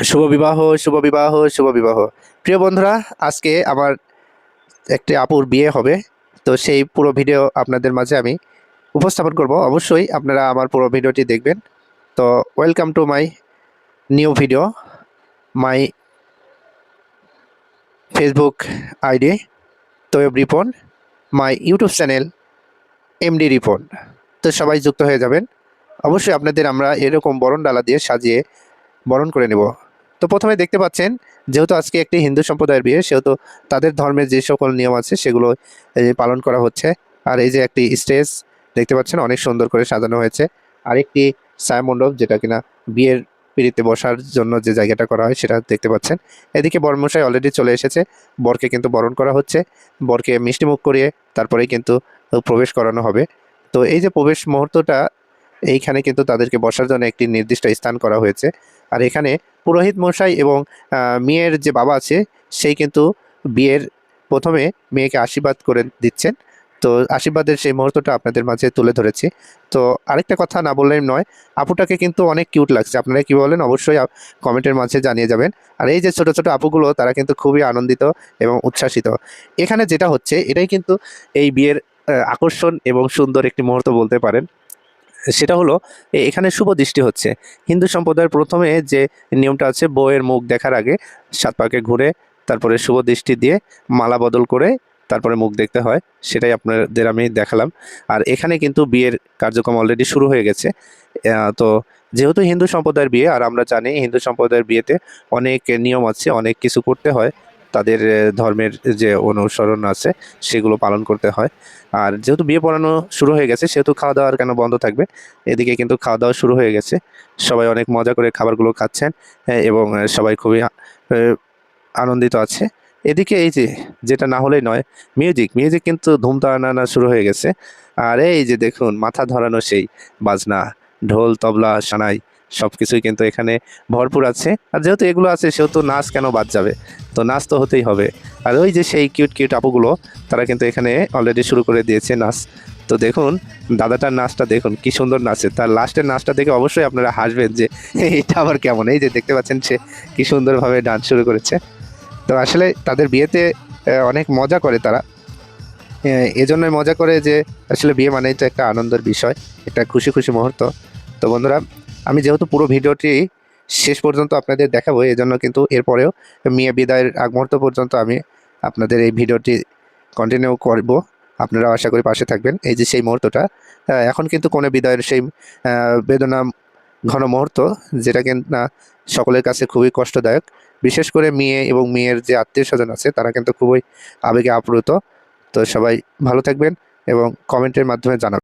শুভ বিবাহ, শুভ বিবাহ, শুভ বিবাহ। প্রিয় বন্ধুরা, আজকে আমার একটি আপুর বিয়ে হবে। তো সেই পুরো ভিডিও আপনাদের মাঝে আমি উপস্থাপন করব। অবশ্যই আপনারা আমার পুরো ভিডিওটি দেখবেন। তো welcome to my new video, my Facebook ID Taiyab Ripon, my YouTube channel MD Ripon. তো সবাই যুক্ত হয়ে যাবেন। অবশ্যই আপনাদের আমরা এরকম বরণ ডালা দিয়ে সাজিয়ে বরণ করে নেব। তো প্রথমে দেখতে পাচ্ছেন, যেহেতু আজকে একটি হিন্দু সম্প্রদায়ের বিয়ে, সেহেতু তাদের ধর্মের যে সকল নিয়ম আছে সেগুলো পালন করা হচ্ছে। আর এই যে একটি স্টেজ দেখতে পাচ্ছেন, অনেক সুন্দর করে সাজানো হয়েছে। আরেকটি ছায়া মণ্ডপ, যেটা কিনা বিয়ের পিঁড়িতে বসার জন্য যে জায়গাটা করা হয় সেটা দেখতে পাচ্ছেন। এদিকে বরমশাই অলরেডি চলে এসেছে, বরকে কিন্তু বরণ করা হচ্ছে। বরকে মিষ্টিমুখ করিয়ে তারপরেই কিন্তু প্রবেশ করানো হবে। তো এই যে প্রবেশ মুহূর্তটা, এইখানে কিন্তু তাদেরকে বসার জন্য একটি নির্দিষ্ট স্থান করা হয়েছে। আর এখানে পুরোহিত মশাই এবং মেয়ের যে বাবা আছে, সেই কিন্তু বিয়ের প্রথমে মেয়েকে আশীর্বাদ করে দিচ্ছেন। তো আশীর্বাদের সেই মুহূর্তটা আপনাদের মাঝে তুলে ধরেছি। তো আরেকটা কথা না বললেই নয়, আপুটাকে কিন্তু অনেক কিউট লাগছে। আপনারা কি বলেন অবশ্যই কমেন্টের মাঝে জানিয়ে যাবেন। আর এই যে ছোট ছোট আপুগুলো, তারা কিন্তু খুবই আনন্দিত এবং উচ্ছ্বাসিত। এখানে যেটা হচ্ছে, এটাই কিন্তু এই বিয়ের আকর্ষণ এবং সুন্দর একটি মুহূর্ত বলতে পারেন। সেটা হলো, এখানে শুভ দৃষ্টি হচ্ছে। হিন্দু সম্প্রদায়ের প্রথমে যে নিয়মটা আছে, বউয়ের মুখ দেখার আগে 7 পাকে ঘুরে তারপরে শুভ দৃষ্টি দিয়ে মালা বদল করে তারপরে মুখ দেখতে হয়। সেটাই আপনাদের আমি দেখালাম। আর এখানে কিন্তু বিয়ের কার্যক্রম অলরেডি শুরু হয়ে গেছে। তো যেহেতু হিন্দু সম্প্রদায়ের বিয়ে, আর আমরা জানি হিন্দু সম্প্রদায়ের বিয়েতে অনেক নিয়ম আছে, অনেক কিছু করতে হয়। তাদের ধর্মের যে অনুসরণ আছে সেগুলো পালন করতে হয়। আর যেহেতু বিয়ে পড়ানো শুরু হয়ে গেছে, সেহেতু খাওয়া দাওয়ার কেন বন্ধ থাকবে। এদিকে কিন্তু খাওয়া দাওয়া শুরু হয়ে গেছে। সবাই অনেক মজা করে খাবারগুলো খাচ্ছেন, এবং সবাই খুবই আনন্দিত আছে। এদিকে এই যে, যেটা না হলেই নয়, মিউজিক মিউজিক কিন্তু ধুমধাড়ানা শুরু হয়ে গেছে। আর এই যে দেখুন, মাথা ধরানো সেই বাজনা, ঢোল তবলা সানাই সব কিছুই কিন্তু এখানে ভরপুর আছে। আর যেহেতু এগুলো আছে, সেহেতু নাচ কেন বাদ যাবে? তো নাচ তো হতেই হবে। আর ওই যে সেই কিউট কিউট আপুগুলো, তারা কিন্তু এখানে অলরেডি শুরু করে দিয়েছে নাচ। তো দেখুন, দাদাটার নাচটা দেখুন, কি সুন্দর নাচে। তার লাস্টের নাচটা দেখে অবশ্যই আপনারা হাসবেন যে এটা আবার কেমন। এই যে দেখতে পাচ্ছেন, সে কি সুন্দরভাবে ডান্স শুরু করেছে। তো আসলে তাদের বিয়েতে অনেক মজা করে তারা। এজন্যই মজা করে যে আসলে বিয়ে মানেই তো একটা আনন্দের বিষয়, একটা খুশি খুশি মুহূর্ত। তো বন্ধুরা, আমি যেহেতু পুরো ভিডিওটি শেষ পর্যন্ত আপনাদের দেখাবো, এজন্য কিন্তু এরপরেও মেয়ে বিদায়ের আগ মুহূর্ত পর্যন্ত আমি আপনাদের এই ভিডিওটি কন্টিনিউ করব। আপনারা আশা করি পাশে থাকবেন। এই যে সেই মুহূর্তটা, এখন কিন্তু কনে বিদায়ের সেই বেদনা ঘন মুহূর্ত, যেটা কিনা সকলের কাছে খুবই কষ্টদায়ক। বিশেষ করে মেয়ে এবং মেয়ের যে আত্মীয় স্বজন আছে, তারা কিন্তু খুবই আবেগে আপ্লুত। তো সবাই ভালো থাকবেন এবং কমেন্টের মাধ্যমে জানাবেন।